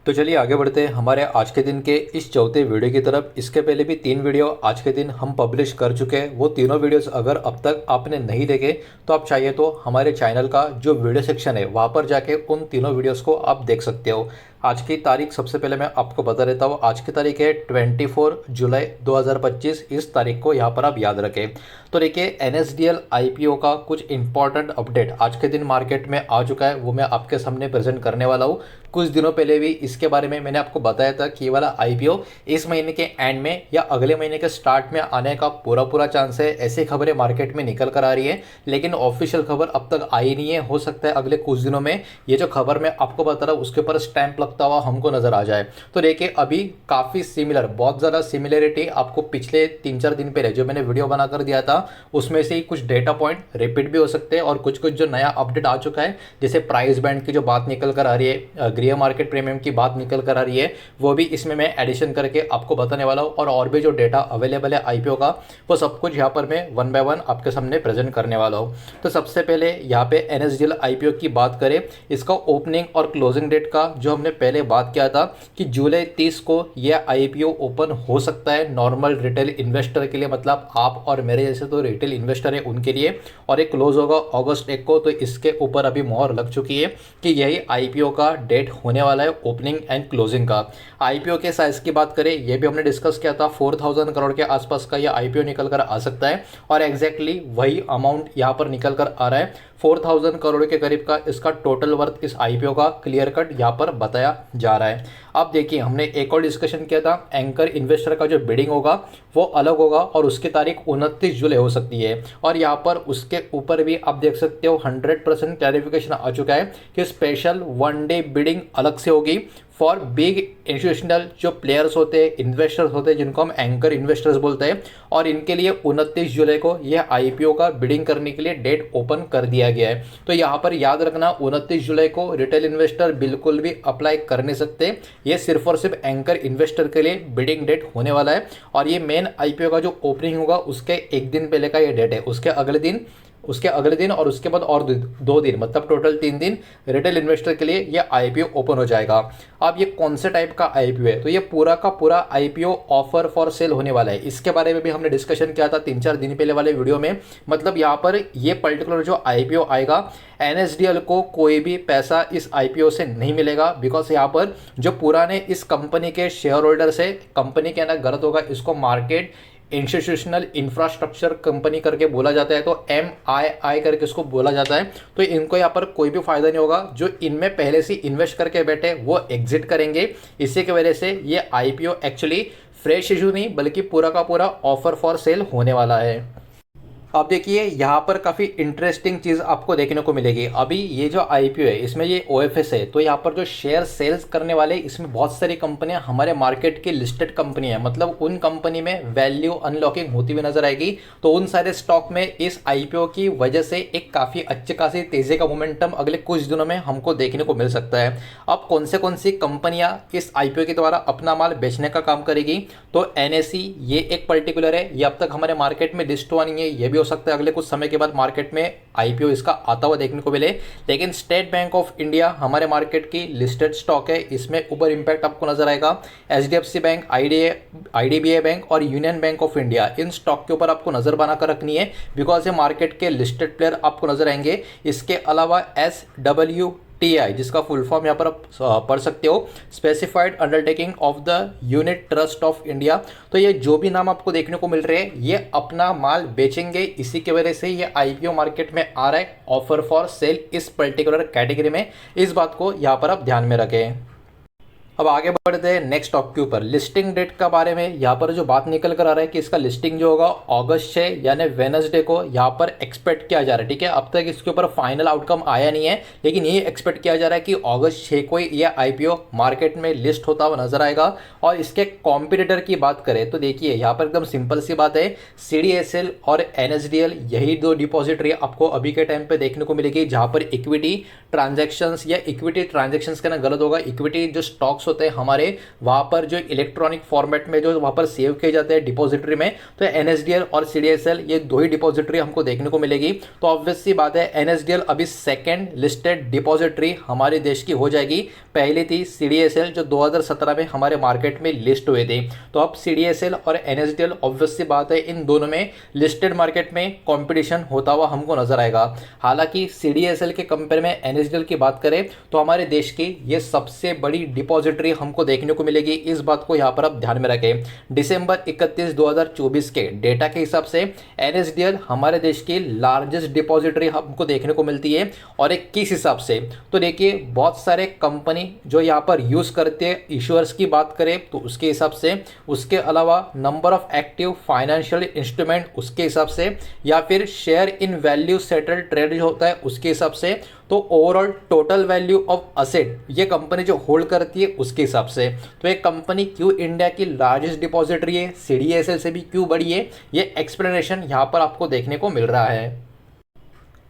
तो चलिए आगे बढ़ते हैं हमारे आज के दिन के इस चौथे वीडियो की तरफ। इसके पहले भी 3 वीडियो आज के दिन हम पब्लिश कर चुके हैं। वो तीनों वीडियोस अगर अब तक आपने नहीं देखे तो आप चाहिए तो हमारे चैनल का जो वीडियो सेक्शन है वहाँ पर जाके उन तीनों वीडियोस को आप देख सकते हो। आज की तारीख सबसे पहले मैं आपको बता देता हूँ। आज की तारीख है 24 जुलाई 2025। इस तारीख को यहाँ पर आप याद रखें। तो देखिए NSDL IPO का कुछ इंपॉर्टेंट अपडेट आज के दिन मार्केट में आ चुका है, वो मैं आपके सामने प्रेजेंट करने वाला हूँ। कुछ दिनों पहले भी इसके बारे में मैंने आपको बताया था कि ये वाला IPO इस महीने के एंड में या अगले महीने के स्टार्ट में आने का पूरा चांस है। ऐसी खबरें मार्केट में निकल कर आ रही है, लेकिन ऑफिशियल खबर अब तक आई नहीं है। हो सकता है अगले कुछ दिनों में ये जो खबर मैं आपको बता रहा हूँ उसके ऊपर स्टैंप लगता हुआ हमको नजर आ जाए। तो देखिए अभी काफ़ी सिमिलर, बहुत ज़्यादा सिमिलरिटी आपको पिछले 3-4 दिन पहले जो मैंने वीडियो बनाकर दिया था उसमें से ही कुछ डेटा पॉइंट रिपीट भी हो सकते हैं, और कुछ जो नया अपडेट आ चुका है, जैसे प्राइस बैंड की जो बात निकल कर आ रही है, गृह मार्केट प्रीमियम की बात निकल कर आ रही है, वो भी इसमें मैं एडिशन करके आपको बताने वाला हूँ। और भी जो डेटा अवेलेबल है IPO का वो सब कुछ यहाँ पर मैं वन बाय वन आपके सामने प्रेजेंट करने वाला हूँ। तो सबसे पहले यहाँ पे NSDL IPO की बात करें, इसका ओपनिंग और क्लोजिंग डेट का जो हमने पहले बात किया था कि जुलाई 30 को यह IPO ओपन हो सकता है नॉर्मल रिटेल इन्वेस्टर के लिए, मतलब आप और मेरे जैसे तो रिटेल इन्वेस्टर है उनके लिए, और एक क्लोज होगा अगस्त 1 को। तो इसके ऊपर अभी मोहर लग चुकी है कि यही IPO का डेट होने वाला है, ओपनिंग एंड क्लोजिंग का। IPO के साइज की बात करें, ये भी हमने डिस्कस किया था, 4000 करोड़ के आसपास का यह IPO निकल कर आ सकता है, और एग्जैक्टली वही अमाउंट यहाँ पर निकल कर आ रहा है। 4000 करोड़ के करीब का इसका टोटल वर्थ इस IPO का क्लियर कट यहाँ पर बताया जा रहा है। अब देखिए हमने एक और डिस्कशन किया था, एंकर इन्वेस्टर का जो बिडिंग होगा वो अलग होगा और उसकी तारीख 29 जुलाई हो सकती है। और यहाँ पर उसके ऊपर भी आप देख सकते हो 100% क्लैरिफिकेशन आ चुका है कि स्पेशल 1 डे बिडिंग अलग से होगी फॉर बिग इंस्टीट्यूशनल जो प्लेयर्स होते हैं, इन्वेस्टर्स होते हैं, जिनको हम एंकर इन्वेस्टर्स बोलते हैं, और इनके लिए 29 जुलाई को यह IPO का बिडिंग करने के लिए डेट ओपन कर दिया गया है। तो यहाँ पर याद रखना 29 जुलाई को रिटेल इन्वेस्टर बिल्कुल भी अप्लाई कर नहीं सकते, ये सिर्फ और सिर्फ एंकर इन्वेस्टर के लिए बिडिंग डेट होने वाला है। और ये मेन IPO का जो ओपनिंग होगा उसके एक दिन पहले का ये डेट है, उसके अगले दिन और उसके बाद और 2 दिन, मतलब टोटल 3 दिन रिटेल इन्वेस्टर के लिए यह IPO ओपन हो जाएगा। अब ये कौन से टाइप का IPO है, तो ये पूरा का पूरा IPO ऑफर फॉर सेल होने वाला है। इसके बारे में भी हमने डिस्कशन किया था 3-4 दिन पहले वाले वीडियो में। मतलब यहाँ पर ये पर्टिकुलर जो IPO आएगा, NSDL को कोई भी पैसा इस IPO से नहीं मिलेगा, बिकॉज यहाँ पर जो पुराने इस कंपनी के शेयर होल्डर्स है, कंपनी कहना गलत होगा, इसको मार्केट इंस्टीट्यूशनल इंफ्रास्ट्रक्चर कंपनी करके बोला जाता है, तो MII करके इसको बोला जाता है। तो इनको यहाँ पर कोई भी फायदा नहीं होगा। जो इनमें पहले से इन्वेस्ट करके बैठे वो एग्जिट करेंगे। इसी की वजह से ये IPO एक्चुअली फ्रेश इशू नहीं बल्कि पूरा का पूरा ऑफर फॉर सेल होने वाला है। अब देखिए यहाँ पर काफ़ी इंटरेस्टिंग चीज़ आपको देखने को मिलेगी। अभी ये जो IPO है इसमें ये OFS है, तो यहाँ पर जो शेयर सेल्स करने वाले इसमें बहुत सारी कंपनियां हमारे मार्केट की लिस्टेड कंपनी है, मतलब उन कंपनी में वैल्यू अनलॉकिंग होती हुई नजर आएगी। तो उन सारे स्टॉक में इस IPO की वजह से एक काफ़ी अच्छी खासी तेज़ी का मोमेंटम अगले कुछ दिनों में हमको देखने को मिल सकता है। अब कौन सी कंपनियां इस IPO के द्वारा अपना माल बेचने का काम करेगी, तो NSE ये एक पर्टिकुलर है, ये अब तक हमारे मार्केट में लिस्ट हुआ नहीं है, ये भी हो सकता है अगले कुछ समय के बाद मार्केट में IPO इसका आता हुआ देखने को मिले। लेकिन स्टेट बैंक ऑफ इंडिया हमारे मार्केट की लिस्टेड स्टॉक है, इसमें ऊपर इंपैक्ट आपको नजर आएगा। HDFC बैंक, IDBI बैंक और union bank of India, in stock के ऊपर आपको नजर बनाकर रखनी है, बिकॉज ये मार्केट के लिस्टेड प्लेयर आपको नजर आएंगे। इसके अलावा SWTI, जिसका फुल फॉर्म यहाँ पर आप पढ़ सकते हो, specified undertaking of the unit trust of India. तो ये जो भी नाम आपको देखने को मिल रहे हैं ये अपना माल बेचेंगे, इसी की वजह से ये IPO मार्केट में आ रहा है ऑफर फॉर सेल इस पर्टिकुलर कैटेगरी में। इस बात को यहाँ पर आप ध्यान में रखें। अब आगे बढ़ते हैं नेक्स्ट टॉप के ऊपर, लिस्टिंग डेट का बारे में। यहाँ पर जो बात निकल कर आ रहा है कि इसका लिस्टिंग जो होगा अगस्त 6 यानी वेडनेसडे को यहाँ पर एक्सपेक्ट किया जा रहा है। ठीक है, अब तक इसके ऊपर फाइनल आउटकम आया नहीं है, लेकिन ये एक्सपेक्ट किया जा रहा है कि अगस्त 6 को ये IPO मार्केट में लिस्ट होता हुआ नजर आएगा। और इसके कॉम्पिटिटर की बात करें तो देखिए यहाँ पर एकदम सिंपल सी बात है, CDSL और NSDL यही 2 डिपॉजिटरी आपको अभी के टाइम पे देखने को मिलेगी, जहाँ पर इक्विटी ट्रांजेक्शन्स या इक्विटी ट्रांजेक्शन्स कहना गलत होगा, इक्विटी जो स्टॉक्स स्टॉक्स होते हैं हमारे वहाँ पर जो इलेक्ट्रॉनिक फॉर्मेट में जो वहाँ पर सेव किए जाते हैं डिपॉजिटरी में, तो एनएसडीएल और सीडीएसएल ये दो ही डिपॉजिटरी हमको देखने को मिलेगी। तो ऑब्वियस सी बात है एनएसडीएल अभी सेकेंड लिस्टेड डिपॉजिटरी हमारे देश की हो जाएगी। पहली थी सीडीएसएल जो 2017 में हमारे मार्केट में लिस्ट हुए थे। तो अब सीडीएसएल और एनएसडीएल ऑब्वियस सी बात है इन दोनों में लिस्टेड मार्केट में कंपटीशन होता हुआ हमको नजर आएगा। हालांकि सीडीएसएल के कंपेयर में एनएसडीएल की बात करें तो हमारे देश की ये सबसे बड़ी डिपॉजिटरी हमको देखने को मिलेगी। इस बात को यहाँ पर आप ध्यान में रखें। दिसंबर 31 2024 के डेटा के हिसाब से एनएसडीएल हमारे देश की लार्जेस्ट डिपॉजिटरी हमको देखने को मिलती है। और एक किस हिसाब से, तो देखिए बहुत सारे कंपनी जो यहाँ पर यूज करते हैं इश्यूअर्स की बात करें तो उसके हिसाब से, उसके अलावा number of active financial instrument उसके हिसाब से, या फिर share in value settled trade जो होता है उसके हिसाब से, तो overall total value of asset ये कंपनी जो होल्ड करती है उसके हिसाब से। तो एक कंपनी क्यों इंडिया की लार्जेस्ट डिपॉजिटरी है, सीडीएसएल से भी क्यों बड़ी है, ये एक्सप्लेनेशन यहाँ पर आपको देखने को मिल रहा है।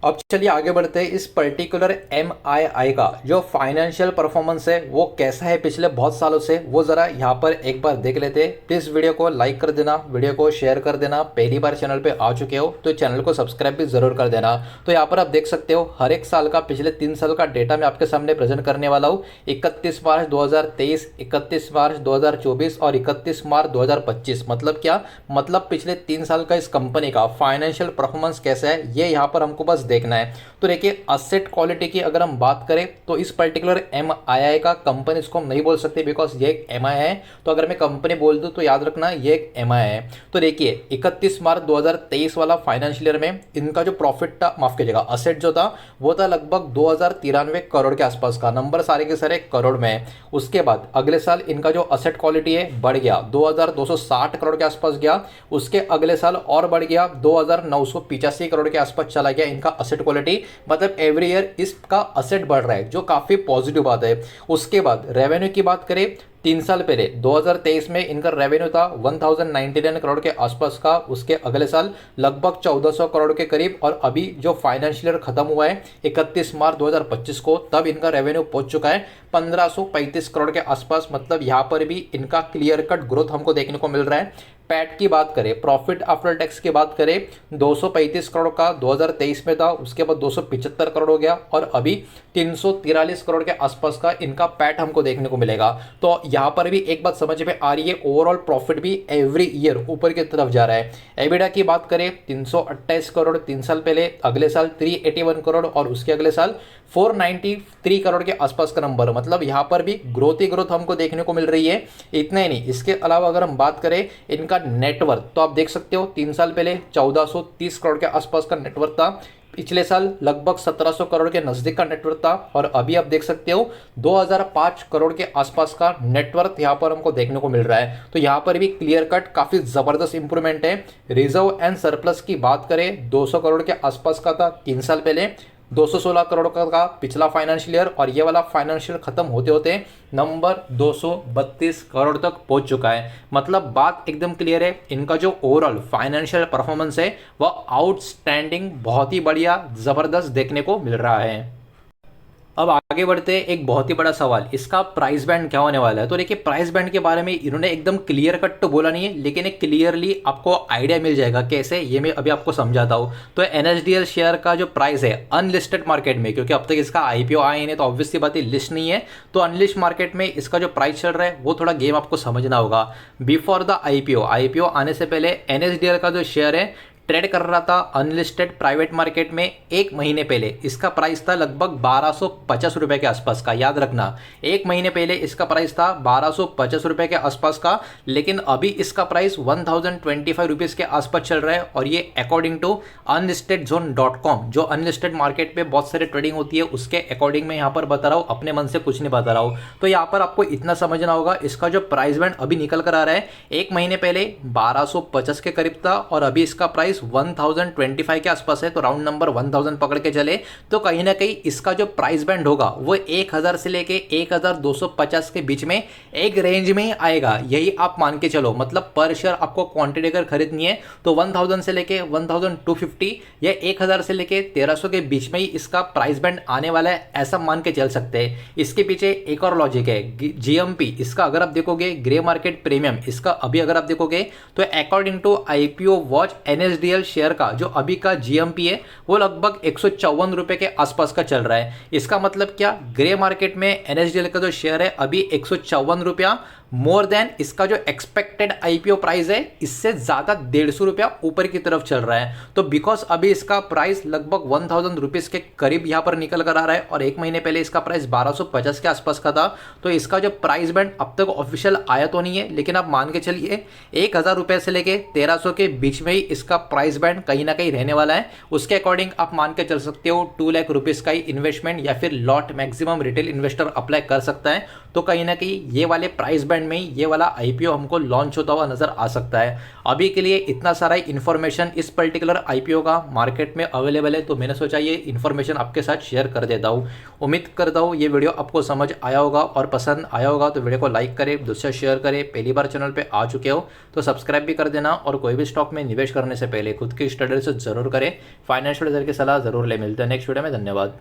अब चलिए आगे बढ़ते हैं। इस पर्टिकुलर MII का जो फाइनेंशियल परफॉर्मेंस है वो कैसा है पिछले बहुत सालों से, वो ज़रा यहाँ पर एक बार देख लेते हैं। प्लीज़ वीडियो को लाइक कर देना, वीडियो को शेयर कर देना। पहली बार चैनल पे आ चुके हो तो चैनल को सब्सक्राइब भी ज़रूर कर देना। तो यहाँ पर आप देख सकते हो हर एक साल का पिछले 3 साल का डेटा मैं आपके सामने प्रेजेंट करने वाला हूँ। 31 मार्च 2023, 31 मार्च 2024 और 31 मार्च 2025। मतलब क्या, मतलब पिछले 3 साल का इस कंपनी का फाइनेंशियल परफॉर्मेंस कैसा है ये यहाँ पर हमको बस देखना है। तो देखिए असेट क्वालिटी की अगर हम बात करें तो इस पर्टिकुलर MII का, कंपनी इसको हम नहीं बोल सकते बिकॉज ये एक MI है। तो अगर मैं कंपनी बोल दूं तो याद रखना ये एक MI है। तो देखिए 31 मार्च 2023 वाला फाइनेंशियल ईयर में इनका जो प्रॉफिट था, माफ कीजिएगा, असेट जो था वो था लगभग 2093 करोड़ के आसपास का। नंबर सारे के सारे करोड़ में है। उसके बाद अगले साल इनका जो असेट क्वालिटी है बढ़ गया, 2260 करोड़ के आसपास गया। उसके अगले साल और बढ़ गया, 2985 करोड़ के आसपास चला गया इनका असेट क्वालिटी। मतलब एवरी ईयर इसका असेट बढ़ रहा है जो काफी पॉजिटिव बात है। उसके बाद रेवेन्यू की बात करें, 3 साल पहले 2023 में इनका रेवेन्यू था 1099 करोड़ के आसपास का। उसके अगले साल लगभग 1400 करोड़ के करीब। और अभी जो फाइनेंशियल ईयर खत्म हुआ है 31 मार्च 2025 को, तब इनका रेवेन्यू पहुंच चुका है 1535 करोड़ के आसपास। मतलब यहाँ पर भी इनका क्लियर कट ग्रोथ हमको देखने को मिल रहा है। पैट की बात करें, प्रॉफिट आफ्टर टैक्स की बात करें, 235 करोड़ का 2023 में था, उसके बाद 275 करोड़ हो गया और अभी 343 करोड़ के आसपास का इनका पैट हमको देखने को मिलेगा। तो यहाँ पर भी एक बात समझ में आ रही है, ओवरऑल प्रॉफिट भी एवरी ईयर ऊपर की तरफ जा रहा है। एबिडा की बात करें 328 करोड़ 3 साल पहले, अगले साल 381 करोड़ और उसके अगले साल 493 करोड़ के आसपास का नंबर। मतलब यहाँ पर भी ग्रोथ ही ग्रोथ हमको देखने को मिल रही है। इतना ही नहीं, इसके अलावा अगर हम बात करें इनका नेटवर्थ, तो आप देख सकते हो 3 साल पहले 1430 करोड़ के आसपास का नेटवर्थ था। पिछले साल लगभग 1700 करोड़ के नजदीक का नेटवर्थ था और अभी आप देख सकते हो 2005 करोड़ के आसपास का नेटवर्थ यहाँ पर हमको देखने को मिल रहा है। तो यहाँ पर भी क्लियर कट काफी जबरदस्त इंप्रूवमेंट है। रिजर्व एंड सरप्लस की बात करें 200 करोड़ के आसपास का था 3 साल पहले, 216 करोड़ का पिछला फाइनेंशियल ईयर और ये वाला फाइनेंशियल खत्म होते होते नंबर 232 करोड़ तक पहुंच चुका है। मतलब बात एकदम क्लियर है, इनका जो ओवरऑल फाइनेंशियल परफॉर्मेंस है वह आउटस्टैंडिंग, बहुत ही बढ़िया, जबरदस्त देखने को मिल रहा है। अब आगे बढ़ते हैं, एक बहुत ही बड़ा सवाल, इसका प्राइस बैंड क्या होने वाला है। तो देखिए प्राइस बैंड के बारे में इन्होंने एकदम क्लियर कट तो बोला नहीं है, लेकिन एक क्लियरली आपको आइडिया मिल जाएगा कैसे, ये मैं अभी आपको समझाता हूँ। तो एनएसडीएल शेयर का जो प्राइस है अनलिस्टेड मार्केट में, क्योंकि अब तक इसका आईपीओ आया नहीं तो ऑब्वियसली बात है लिस्ट नहीं है, तो अनलिस्ट मार्केट में इसका जो प्राइस चल रहा है वो थोड़ा गेम आपको समझना होगा। बिफोर द आईपीओ आने से पहले एनएसडीएल का जो शेयर है ट्रेड कर रहा था अनलिस्टेड प्राइवेट मार्केट में 1 महीने पहले। इसका प्राइस था लगभग 1250 रुपए के आसपास का, याद रखना 1 महीने पहले इसका प्राइस था 1250 रुपए के आसपास का। लेकिन अभी इसका प्राइस 1025 रुपीज़ के आसपास चल रहा है और ये अकॉर्डिंग टू unlistedzone.com, जो अनलिस्टेड मार्केट पे बहुत सारी ट्रेडिंग होती है उसके अकॉर्डिंग मैं यहाँ पर बता रहा हूँ, अपने मन से कुछ नहीं बता रहा हूँ। तो यहाँ पर आपको इतना समझना होगा, इसका जो प्राइस बैंड अभी निकल कर आ रहा है 1 महीने पहले 1250 के करीब था और अभी इसका प्राइस प्राइस 1025 के आसपास है, तो राउंड नंबर 1000 पकड़ के चले तो कहीं ना कहीं इसका जो प्राइस बैंड होगा वो 1000 से लेके 1250 के बीच में एक रेंज में ही आएगा, यही आप मान के चलो। मतलब पर शेयर आपको क्वांटिटी अगर खरीदनी है तो 1000 से लेके 1250 या 1000 से लेके 1300 के बीच में ही इसका प्राइस बैंड आने वाला है, ऐसा मान के चल सकते हैं। इसके पीछे एक और लॉजिक है, जीएमपी इसका अगर आप देखोगे, ग्रे मार्केट प्रीमियम इसका अभी अगर आप देखोगे तो according to IPO watch NSDL share का जो अभी का जीएमपी है वो लगभग 154 रुपए के आसपास का चल रहा है। इसका मतलब क्या, ग्रे मार्केट में एनएसडीएल का जो शेयर है अभी 154 रुपया मोर देन इसका जो एक्सपेक्टेड आईपीओ प्राइस है इससे ज्यादा 150 रुपया ऊपर की तरफ चल रहा है। तो बिकॉज अभी इसका प्राइस लगभग 1000 रुपीज के करीब यहां पर निकल कर आ रहा है और एक महीने पहले इसका प्राइस 1250 के आसपास का था। तो इसका जो प्राइस बैंड अब तक ऑफिशियल आया तो नहीं है, लेकिन आप मान के चलिए 1000 रुपए से लेके 1300 के बीच में ही इसका प्राइस बैंड कहीं ना कहीं रहने वाला है। उसके अकॉर्डिंग आप मान के चल सकते हो 2 लाख रुपीज का ही इन्वेस्टमेंट या फिर lot maximum retail investor apply कर सकता है। तो कहीं ना कहीं ये वाले प्राइस बैंड में ही ये वाला आईपीओ हमको लॉन्च होता हुआ नजर आ सकता है। अभी के लिए इतना सारा इन्फॉर्मेशन इस पर्टिकुलर आईपीओ का मार्केट में अवेलेबल है, तो मैंने सोचा ये इन्फॉर्मेशन आपके साथ शेयर कर देता हूँ। उम्मीद करता हूँ ये वीडियो आपको समझ आया होगा और पसंद आया होगा, तो वीडियो को लाइक करें, दूसरे शेयर करें। पहली बार चैनल पे आ चुके हो तो सब्सक्राइब भी कर देना और कोई भी स्टॉक में निवेश करने से पहले खुद की स्टडी से जरूर करें, फाइनेंशियल एडवाइजर की सलाह जरूर ले। मिलते हैं नेक्स्ट वीडियो में, धन्यवाद।